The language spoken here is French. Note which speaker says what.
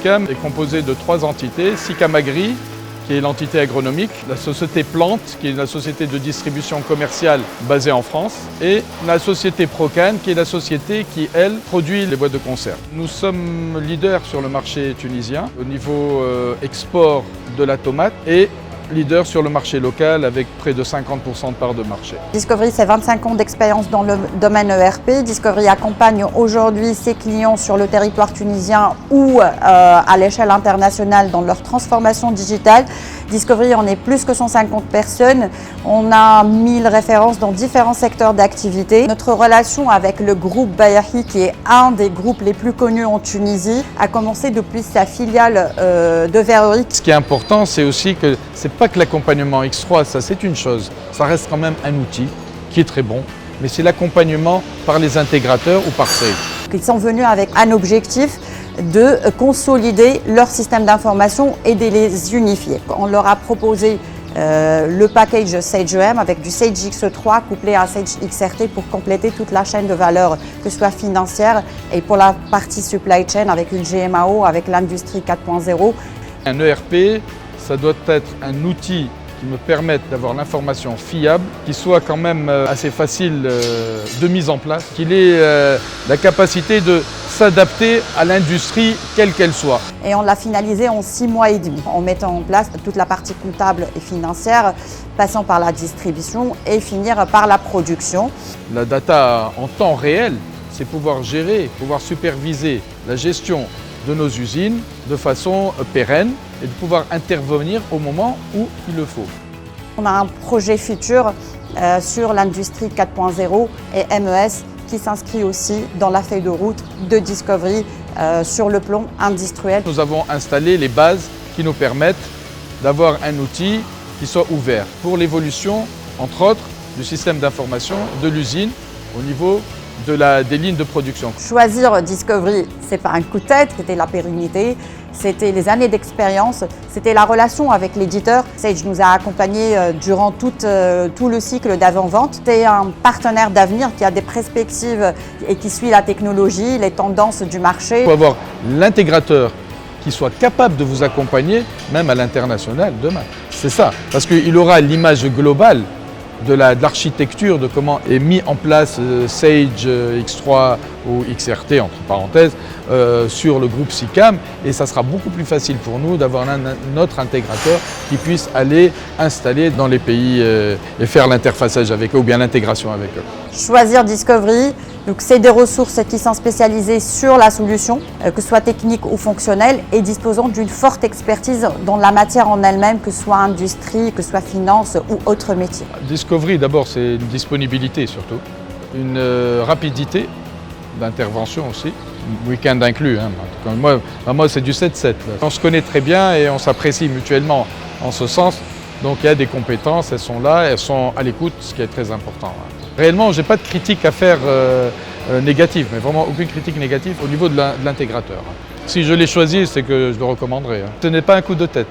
Speaker 1: SICAM est composé de 3 entités. SICAM Agri, qui est l'entité agronomique, la société Plante, qui est la société de distribution commerciale basée en France, et la société Procan, qui est la société qui, elle, produit les boîtes de conserve. Nous sommes leaders sur le marché tunisien au niveau export de la tomate et leader sur le marché local avec près de 50% de part de marché.
Speaker 2: Discovery, c'est 25 ans d'expérience dans le domaine ERP. Discovery accompagne aujourd'hui ses clients sur le territoire tunisien ou à l'échelle internationale dans leur transformation digitale. Discovery, on est plus que 150 personnes. On a 1000 références dans différents secteurs d'activité. Notre relation avec le groupe Bayahi, qui est un des groupes les plus connus en Tunisie, a commencé depuis sa filiale de verrerie.
Speaker 1: Ce qui est important, c'est aussi que c'est pas que l'accompagnement X3, ça c'est une chose. Ça reste quand même un outil qui est très bon, mais c'est l'accompagnement par les intégrateurs ou par Sage.
Speaker 2: Ils sont venus avec un objectif de consolider leur système d'information et de les unifier. On leur a proposé le package Sage EM avec du Sage X3 couplé à Sage XRT pour compléter toute la chaîne de valeur, que ce soit financière et pour la partie supply chain avec une GMAO, avec l'industrie 4.0.
Speaker 1: Un ERP, ça doit être un outil qui me permette d'avoir l'information fiable, qui soit quand même assez facile de mise en place, qu'il ait la capacité de s'adapter à l'industrie quelle qu'elle soit.
Speaker 2: Et on l'a finalisé en 6 mois et demi, en mettant en place toute la partie comptable et financière, passant par la distribution et finir par la production.
Speaker 1: La data en temps réel, c'est pouvoir gérer, pouvoir superviser la gestion de nos usines de façon pérenne et de pouvoir intervenir au moment où il le faut.
Speaker 2: On a un projet futur sur l'industrie 4.0 et MES qui s'inscrit aussi dans la feuille de route de Discovery sur le plan industriel.
Speaker 1: Nous avons installé les bases qui nous permettent d'avoir un outil qui soit ouvert pour l'évolution, entre autres, du système d'information de l'usine au niveau des lignes de production.
Speaker 2: Choisir Discovery, c'est pas un coup de tête, c'était la pérennité, c'était les années d'expérience, c'était la relation avec l'éditeur. Sage nous a accompagnés durant tout le cycle d'avant-vente. C'est un partenaire d'avenir qui a des perspectives et qui suit la technologie, les tendances du marché.
Speaker 1: Il faut avoir l'intégrateur qui soit capable de vous accompagner, même à l'international demain. C'est ça, parce qu'il aura l'image globale de l'architecture, de comment est mis en place Sage X3 ou XRT, entre parenthèses, sur le groupe SICAM. Et ça sera beaucoup plus facile pour nous d'avoir notre intégrateur qui puisse aller installer dans les pays et faire l'interfaçage avec eux ou bien l'intégration avec eux.
Speaker 2: Choisir Discovery, donc c'est des ressources qui sont spécialisées sur la solution, que ce soit technique ou fonctionnelle, et disposant d'une forte expertise dans la matière en elle-même, que ce soit industrie, que ce soit finance ou autre métier.
Speaker 1: Discovery, d'abord, c'est une disponibilité surtout, une rapidité d'intervention aussi, week-end inclus. Hein. Moi c'est du 7-7. On se connaît très bien et on s'apprécie mutuellement en ce sens. Donc il y a des compétences, elles sont là, elles sont à l'écoute, ce qui est très important. Réellement, je n'ai pas de critique à faire négative, mais vraiment aucune critique négative au niveau de l'intégrateur. Si je l'ai choisi, c'est que je le recommanderais. Ce n'est pas un coup de tête.